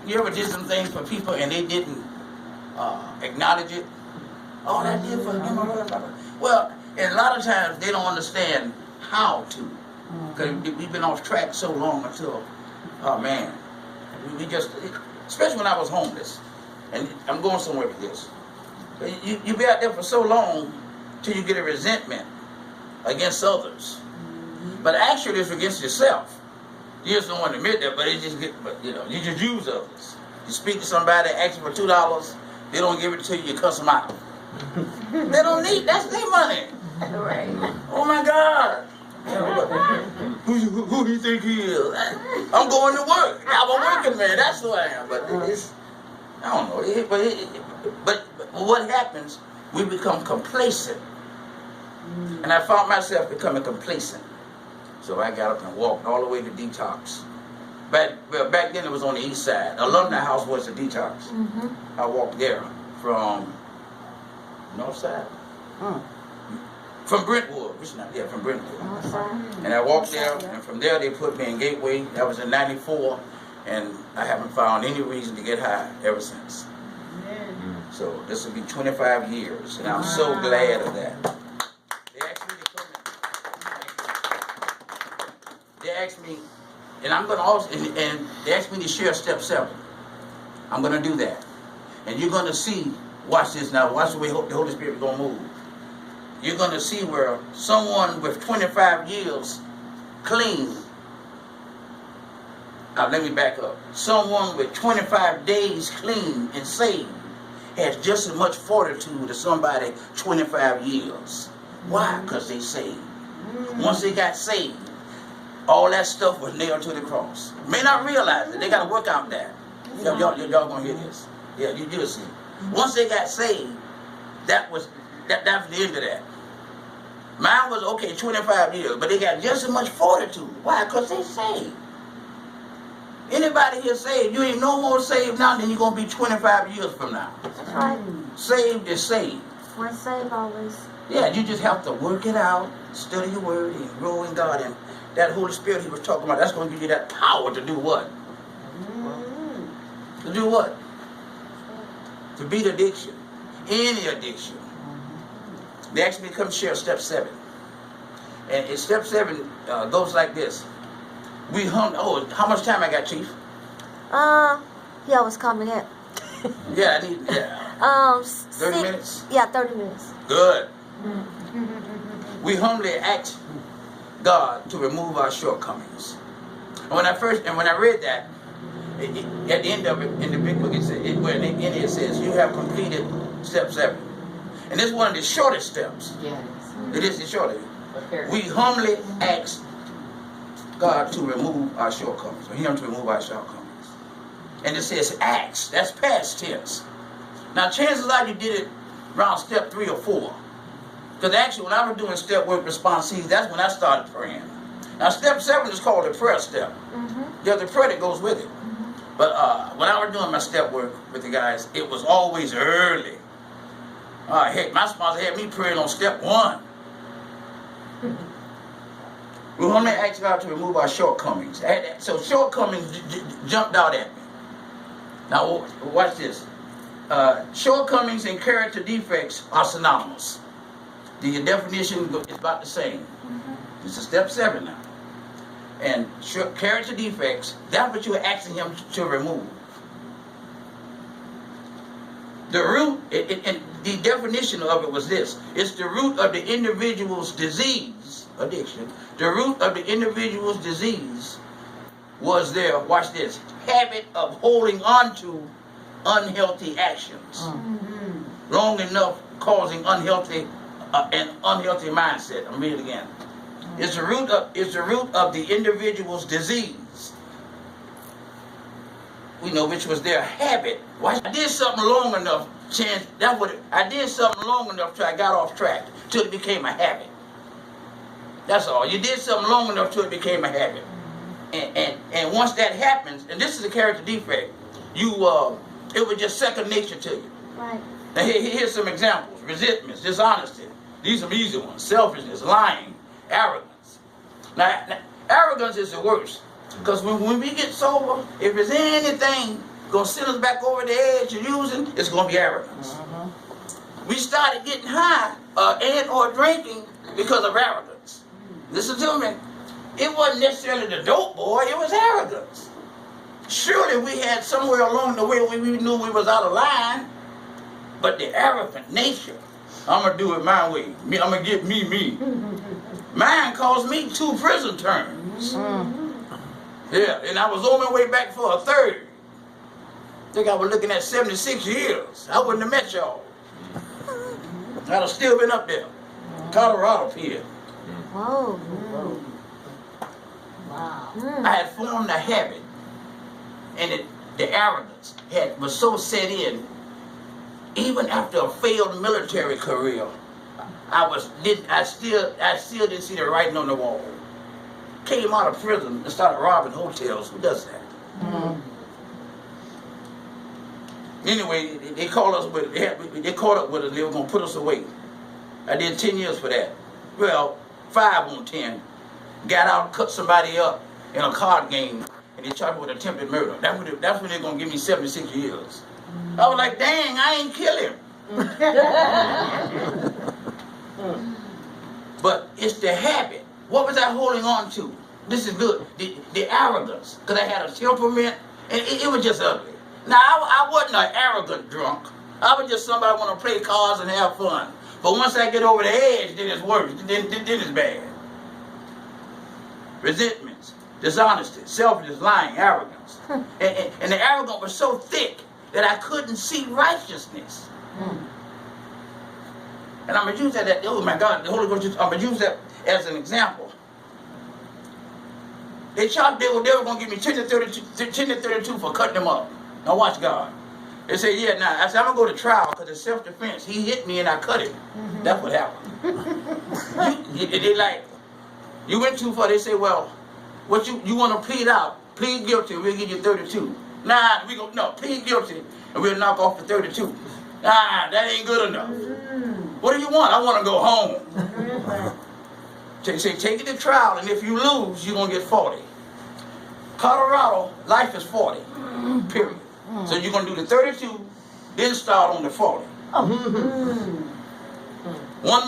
you ever did some things for people and they didn't acknowledge it? Oh, that did for them. Well, and a lot of times they don't understand how to. Because we've been off track so long until, oh man, we just, especially when I was homeless. And I'm going somewhere with this. You be out there for so long till you get a resentment against others. But actually it's against yourself. You just don't want to admit that, but it just you just use others. You speak to somebody, ask you for $2, they don't give it to you, you cuss them out. They don't need, that's their money. Right. Oh my God. Who do you think he is? I'm going to work. I'm a working man, that's who I am. But it's, I don't know, but what happens, we become complacent. And I found myself becoming complacent. So I got up and walked all the way to Detox. Back then it was on the east side. Alumni House was the Detox. I walked there from north side. From Brentwood, from Brentwood. And I walked there, and from there they put me in Gateway. That was in '94, and I haven't found any reason to get high ever since. So this will be 25 years, and I'm so glad of that. They asked me to come in. They asked me, and I'm going to also, and they asked me to share step 7. I'm going to do that. And you're going to see, watch this now, watch the way the Holy Spirit is going to move. You're going to see where someone with 25 years clean, let me back up. Someone with 25 days clean and saved has just as much fortitude as somebody 25 years. Why? Because they saved. Once they got saved, all that stuff was nailed to the cross. May not realize it. They got to work out that. Y'all going to hear this. Yeah, you do see. Once they got saved, that was the end of that. Mine was, okay, 25 years, but they got just as much fortitude. Why? Because they saved. Anybody here saved, you ain't no more saved now than you're going to be 25 years from now. That's right. Saved is saved. Once saved, always. Yeah, you just have to work it out, study your word, and grow in God. And that Holy Spirit he was talking about, that's going to give you that power to do what? To do what? To beat addiction. Any addiction. They asked me to come share step 7. And step 7 goes like this. We hung, how much time I got, Chief? He always coming in. Yeah, I need, 30 minutes? Yeah, 30 minutes. Good. We humbly ask God to remove our shortcomings. And when I read that, at the end of it, in the big book, it says, you have completed step 7. And this is one of the shortest steps. Yes. It is the shortest. We humbly ask God to remove our shortcomings, or Him to remove our shortcomings. And it says ask. That's past tense. Now, chances are you did it around step 3 or 4. Because actually, when I was doing step work response C's, that's when I started praying. Now, step 7 is called the prayer step. There's the prayer that goes with it. But when I was doing my step work with the guys, it was always early. Heck, my sponsor had me praying on step 1. We want to ask God to remove our shortcomings. So shortcomings jumped out at me. Now, watch this. Shortcomings and character defects are synonymous. The definition is about the same. This is step 7 now. And character defects, that's what you're asking Him to remove. The root, and the definition of it was this. It's the root of the individual's disease, addiction. The root of the individual's disease was their, watch this, habit of holding on to unhealthy actions. Long enough causing an unhealthy mindset. I'm reading it again. It's the root of the individual's disease. We know which was their habit. Why? I did something long enough, I did something long enough till I got off track, till it became a habit. That's all. You did something long enough till it became a habit. And once that happens, and this is a character defect, it was just second nature to you. Right. Now here's some examples. Resentment, dishonesty. These are easy ones. Selfishness, lying, arrogance. Now arrogance is the worst. Because when we get sober, if there's anything gonna send us back over the edge of using, it's gonna be arrogance. We started getting high and or drinking because of arrogance. Listen to me. It wasn't necessarily the dope boy, it was arrogance. Surely we had somewhere along the way when we knew we was out of line, but the arrogant nature, I'm gonna do it my way. I'm gonna get me. Mine cost me 2 prison terms. Yeah, and I was on my way back for a 3rd. I think I was looking at 76 years. I wouldn't have met y'all. I'd have still been up there. Colorado Pier. Whoa. Wow. I had formed a habit, and the arrogance was so set in. Even after a failed military career, I still didn't see the writing on the wall. Came out of prison and started robbing hotels. Who does that? Anyway, they called us with they caught up with us. They were gonna put us away. I did 10 years for that. Well, 5 on 10. Got out, cut somebody up in a card game, and they charged me with attempted murder. That's when they're gonna give me 76 years. I was like, dang, I ain't kill him. But it's the habit. What was I holding on to? This is good. The arrogance, because I had a temperament, and it was just ugly. Now, I wasn't an arrogant drunk. I was just somebody who want to play cards and have fun. But once I get over the edge, then it's worse. Then it's bad. Resentments, dishonesty, selfishness, lying, arrogance. And the arrogance was so thick that I couldn't see righteousness. And I'm going to use that, oh my God, the Holy Ghost, I'm going to use that as an example. They were going to give me 10 to 32 for cutting them up. Now watch God. They say, yeah, now, I said, I'm going to go to trial because it's self-defense. He hit me and I cut him. That's what happened. They like, you went too far. They say, well, what you want to plead out? Plead guilty, we'll give you 32. Nah, plead guilty and we'll knock off the 32. Nah, that ain't good enough. What do you want? I want to go home. They say, take it to trial, and if you lose, you're going to get 40. Colorado, life is 40, period. So you're going to do the 32, then start on the 40. 1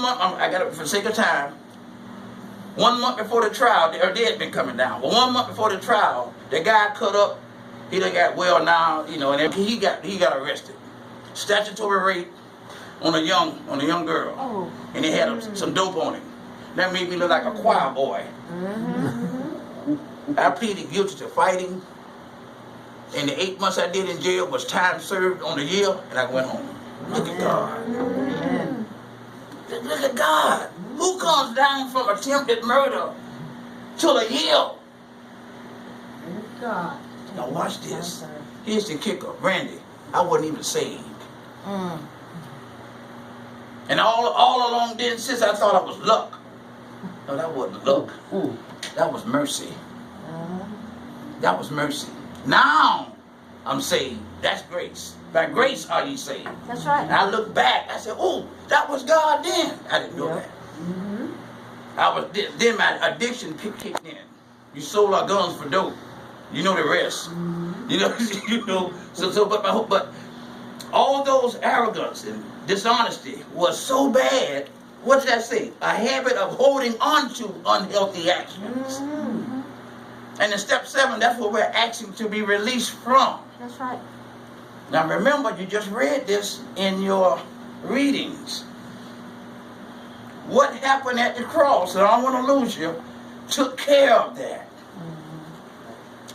month, I got it for sake of time. 1 month before the trial, they had been coming down. But 1 month before the trial, the guy cut up, he done got well now, and he got arrested. Statutory rape on a young girl. And he had some dope on him. That made me look like a choir boy. I pleaded guilty to fighting. And the 8 months I did in jail was time served on the year, and I went home. Look at God. Look at God. Who comes down from attempted murder to a year? God. Now watch this. Here's the kicker. Randy, I wasn't even saved. And all along then, since I thought I was luck. No, that wasn't luck. That was mercy. That was mercy. Now I'm saved. That's grace. By grace are ye saved. That's right. And I look back, I said, oh, that was God then. I didn't know that. Then my addiction kicked in. You sold our guns for dope. You know the rest. But all those arrogance and dishonesty was so bad. What did I say? A habit of holding on to unhealthy actions. And in step 7, that's what we're asking to be released from. That's right. Now remember, you just read this in your readings. What happened at the cross, and I don't want to lose you, took care of that.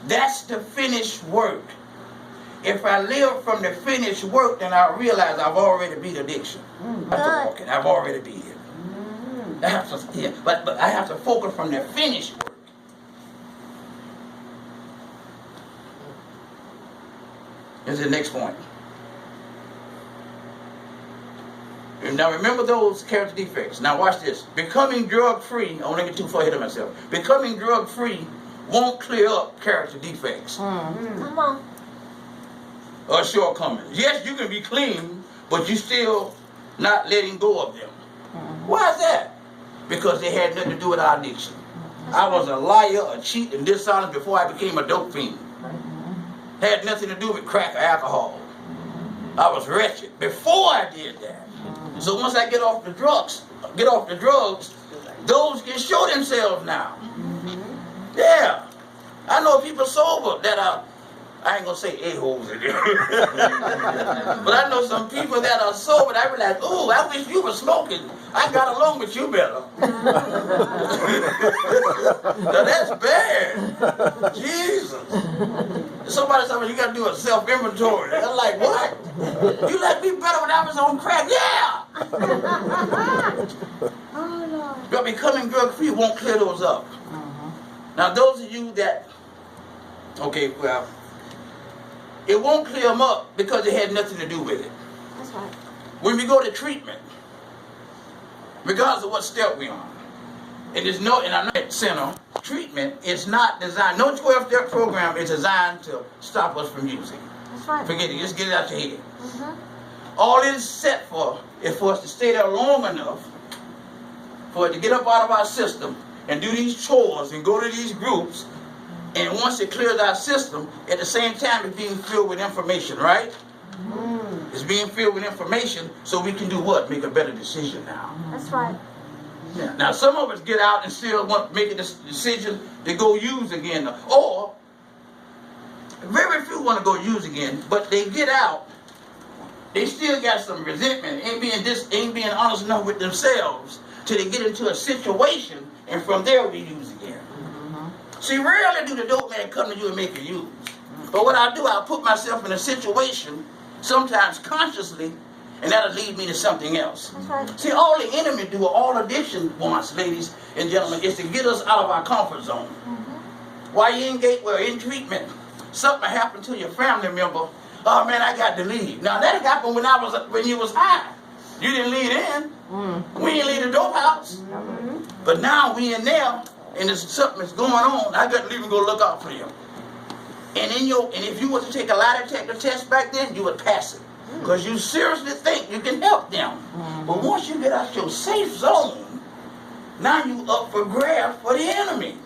That's the finished work. If I live from the finished work, then I realize I've already beat addiction. I've already beat it. But I have to focus from the finished work. Here's the next point. Now remember those character defects. Now watch this. Becoming drug-free, I won't get too far ahead of myself. Becoming drug-free won't clear up character defects. Come on. Or shortcomings. Yes, you can be clean, but you still not letting go of them. Why is that? Because they had nothing to do with our addiction. I was a liar, a cheat, and dishonest before I became a dope fiend. Had nothing to do with crack or alcohol. I was wretched before I did that. So once I get off the drugs, those can show themselves now. Yeah. I know people sober that are, I ain't gonna say a-holes in there. But I know some people that are sober that I be like, ooh, I wish you were smoking. I got along with you better. Now that's bad. Jesus. Somebody told me you gotta do a self-inventory. I'm like, what? You like me better when I was on crack? Yeah! Oh, Lord. But becoming drug-free won't clear those up. Now those of you that, okay, well, it won't clear them up because it had nothing to do with it. That's right. When we go to treatment, regardless of what step we're on, and there's no, in our center, treatment is not designed, no 12-step program is designed to stop us from using. That's right. Forget it, just get it out your head. All it is set for is for us to stay there long enough for it to get up out of our system and do these chores and go to these groups, and once it clears our system, at the same time it's being filled with information, right? It's being filled with information so we can do what? Make a better decision now. That's right. Yeah. Now some of us get out and still want to make a decision to go use again, or very few want to go use again, but they get out, they still got some resentment, ain't being honest enough with themselves till they get into a situation, and from there we use again. See, rarely do the dope man come to you and make you use. But what I do, I'll put myself in a situation, sometimes consciously, and that'll lead me to something else. That's right. See, all the enemy do, all addiction wants, ladies and gentlemen, is to get us out of our comfort zone. While you're in treatment, something happened to your family member. Oh man, I got to leave. Now that happened when you was high. You didn't leave in. We didn't leave the dope house. But now we in there, and there's something that's going on. I got to leave and go look out for you. And if you were to take a lie detector test back then, you would pass it. Because you seriously think you can help them. But once you get out your safe zone, now you up for grabs for the enemy.